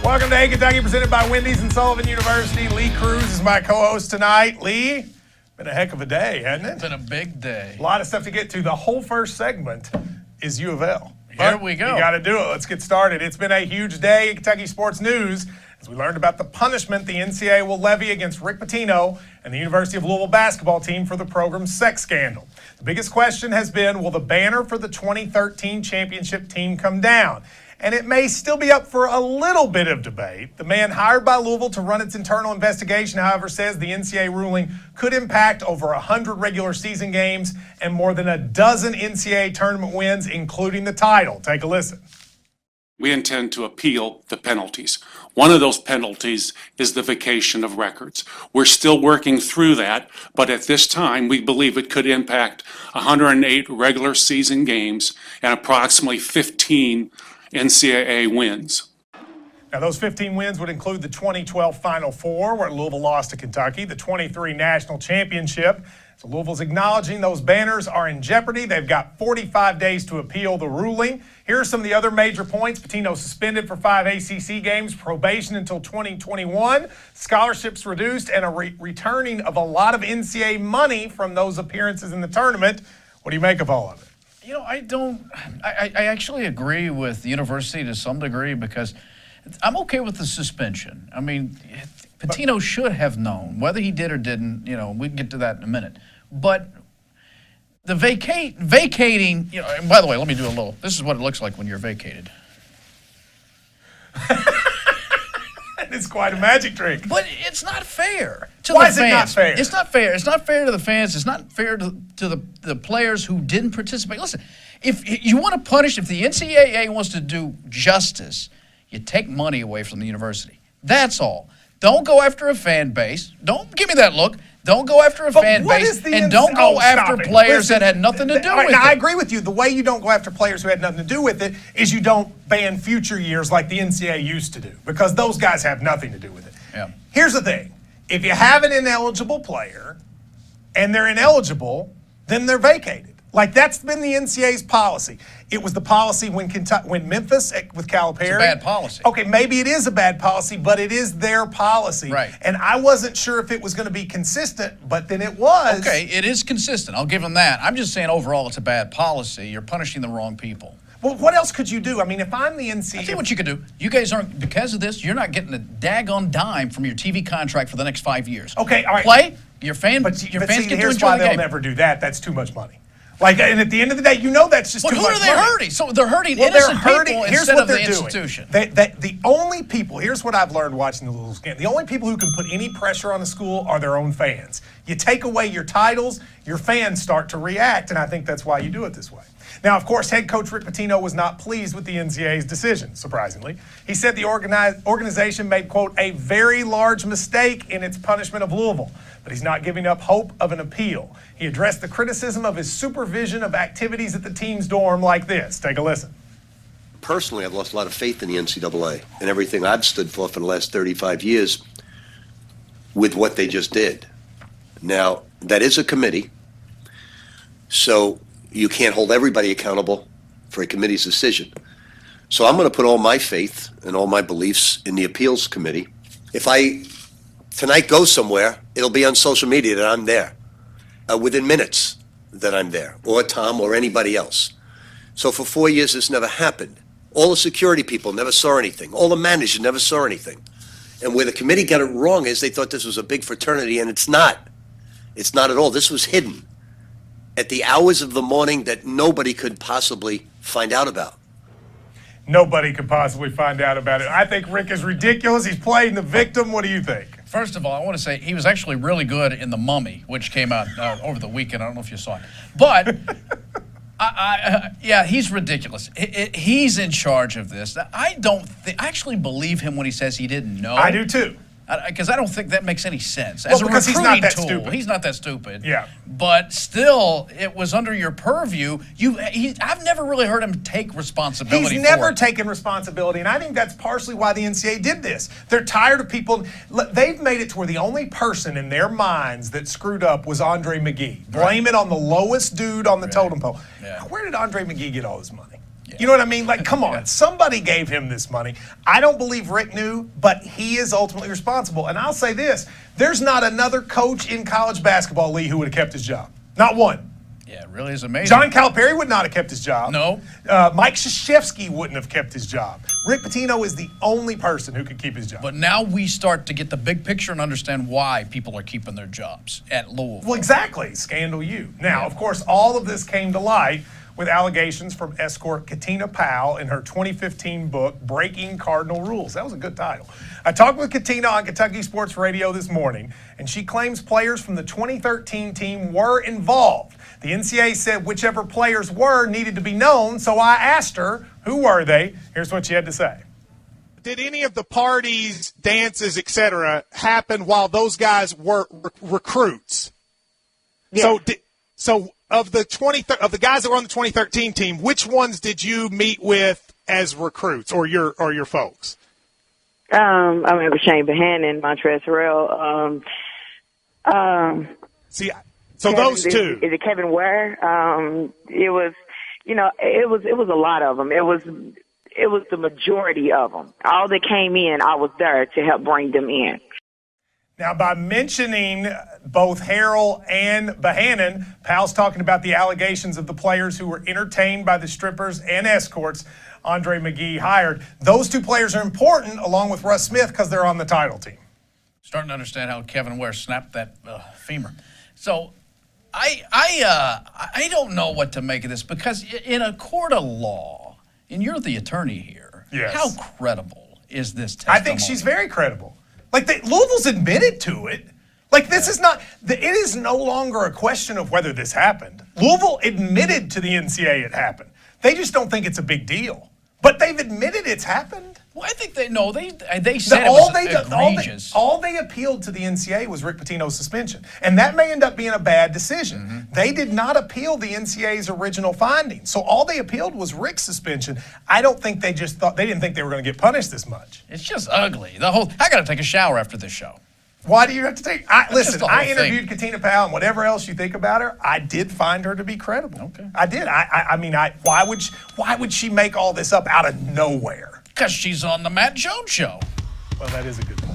Welcome to Hey Kentucky, presented by Wendy's and Sullivan University. Lee Cruz is my co-host tonight. Lee, been a heck of a day, hasn't it? It's been a big day. A lot of stuff to get to. The whole first segment is U of L. Here we go. You got to do it. Let's get started. It's been a huge day in Kentucky sports news as we learned about the punishment the NCAA will levy against Rick Pitino and the University of Louisville basketball team for the program's sex scandal. The biggest question has been, will the banner for the 2013 championship team come down? And it may still be up for a little bit of debate. The man hired by Louisville to run its internal investigation, however, says the NCAA ruling could impact over 100 regular season games and more than a dozen NCAA tournament wins, including the title. Take a listen. We intend to appeal the penalties. One of those penalties is the vacation of records. We're still working through that, but at this time, we believe it could impact 108 regular season games and approximately 15 NCAA wins. Now, those 15 wins would include the 2012 Final Four, where Louisville lost to Kentucky, the 23 National Championship. So Louisville's acknowledging those banners are in jeopardy. They've got 45 days to appeal the ruling. Here are some of the other major points. Pitino suspended for 5 ACC games, probation until 2021, scholarships reduced, and a returning of a lot of NCAA money from those appearances in the tournament. What do you make of all of it? You know, I actually agree with the university to some degree because I'm okay with the suspension. I mean, Pitino should have known. Whether he did or didn't, you know, we can get to that in a minute. But the vacating, you know, and by the way, let me do a little. This is what it looks like when you're vacated. It's quite a magic trick. But it's not fair to Why the is fans. it not fair? It's not fair. It's not fair to the fans. It's not fair to the players who didn't participate. Listen, if you want to punish, if the NCAA wants to do justice, you take money away from the university. That's all. Don't go after a fan base. Don't give me that look. Don't go after a fan base, and don't go after players that had nothing to do with it. Now, I agree with you. The way you don't go after players who had nothing to do with it is you don't ban future years like the NCAA used to do, because those guys have nothing to do with it. Yeah. Here's the thing. If you have an ineligible player and they're ineligible, then they're vacated. Like, that's been the NCAA's policy. It was the policy when Memphis with Calipari. It's a bad policy. Okay, maybe it is a bad policy, but it is their policy. Right. And I wasn't sure if it was going to be consistent, but then it was. Okay, it is consistent. I'll give them that. I'm just saying overall it's a bad policy. You're punishing the wrong people. Well, what else could you do? I mean, if I'm the NCAA. I'll tell you what you could do. You guys aren't, because of this, you're not getting a daggone dime from your TV contract for the next 5 years. Okay, all right. Play, your fans But get to here's enjoy why the they'll game. never do that. That's too much money. Like, and at the end of the day, you know that's just But too who much are they money. hurting? So they're hurting Well, innocent people here's instead what of the they're doing. institution. The only people, here's what I've learned watching the Louisville Scandal. The only people who can put any pressure on the school are their own fans. You take away your titles, your fans start to react, and I think that's why you do it this way. Now, of course, head coach Rick Pitino was not pleased with the NCAA's decision, surprisingly. He said the organization made, quote, a very large mistake in its punishment of Louisville, but he's not giving up hope of an appeal. He addressed the criticism of his supervision of activities at the team's dorm like this. Take a listen. Personally, I've lost a lot of faith in the NCAA and everything I've stood for the last 35 years with what they just did. Now, that is a committee, so you can't hold everybody accountable for a committee's decision. So I'm going to put all my faith and all my beliefs in the appeals committee. If I tonight go somewhere, it'll be on social media that I'm there, within minutes that I'm there, or Tom or anybody else. So for 4 years, this never happened. All the security people never saw anything. All the managers never saw anything. And where the committee got it wrong is they thought this was a big fraternity, and it's not. It's not at all. This was hidden at the hours of the morning that nobody could possibly find out about. Nobody could possibly find out about it. I think Rick is ridiculous. He's playing the victim. What do you think? First of all, I want to say he was actually really good in The Mummy, which came out over the weekend. I don't know if you saw it. But, yeah, he's ridiculous. He's in charge of this. I actually believe him when he says he didn't know. I do too. Because I don't think that makes any sense. Well, As a because he's not that tool, stupid. He's not that stupid. Yeah. But still, it was under your purview. I've never really heard him take responsibility He's never for it. taken responsibility, and I think that's partially why the NCAA did this. They're tired of people. They've made it to where the only person in their minds that screwed up was Andre McGee. Blame it on the lowest dude on the totem pole. Yeah. Where did Andre McGee get all his money? You know what I mean? Like, come on. Somebody gave him this money. I don't believe Rick knew, but he is ultimately responsible. And I'll say this. There's not another coach in college basketball, Lee, who would have kept his job. Not one. Yeah, it really is amazing. John Calipari would not have kept his job. No. Mike Krzyzewski wouldn't have kept his job. Rick Pitino is the only person who could keep his job. But now we start to get the big picture and understand why people are keeping their jobs at Louisville. Well, exactly. Scandal U. Now, of course, all of this came to light with allegations from escort Katina Powell in her 2015 book, Breaking Cardinal Rules. That was a good title. I talked with Katina on Kentucky Sports Radio this morning, and she claims players from the 2013 team were involved. The NCAA said whichever players were needed to be known, so I asked her, who were they? Here's what she had to say. Did any of the parties, dances, etc., happen while those guys were recruits? Yes. So of the guys that were on the 2013 team, which ones did you meet with as recruits or your folks? I remember Shane Bohannon, Montrezl Harrell. So those two. Is it Kevin Ware? It was, it was a lot of them. It was the majority of them. All that came in, I was there to help bring them in. Now, by mentioning both Harrell and Bohannon, Powell's talking about the allegations of the players who were entertained by the strippers and escorts Andre McGee hired. Those two players are important, along with Russ Smith, because they're on the title team. Starting to understand how Kevin Ware snapped that femur. So I don't know what to make of this, because in a court of law, and you're the attorney here, yes. How credible is this testimony? I think she's very credible. Like, Louisville's admitted to it. Like, this is not, it is no longer a question of whether this happened. Louisville admitted to the NCAA it happened. They just don't think it's a big deal. But they've admitted it's happened. Well, I think they said it was egregious. All they appealed to the NCAA was Rick Pitino's suspension. And that may end up being a bad decision. Mm-hmm. They did not appeal the NCAA's original findings. So all they appealed was Rick's suspension. I don't think they didn't think they were going to get punished this much. It's just ugly. I got to take a shower after this show. Why do you have to take? Listen, I interviewed thing. Katina Powell, and whatever else you think about her, I did find her to be credible. Okay. I did. Why would she make all this up out of nowhere? Because she's on the Matt Jones show. Well, that is a good point.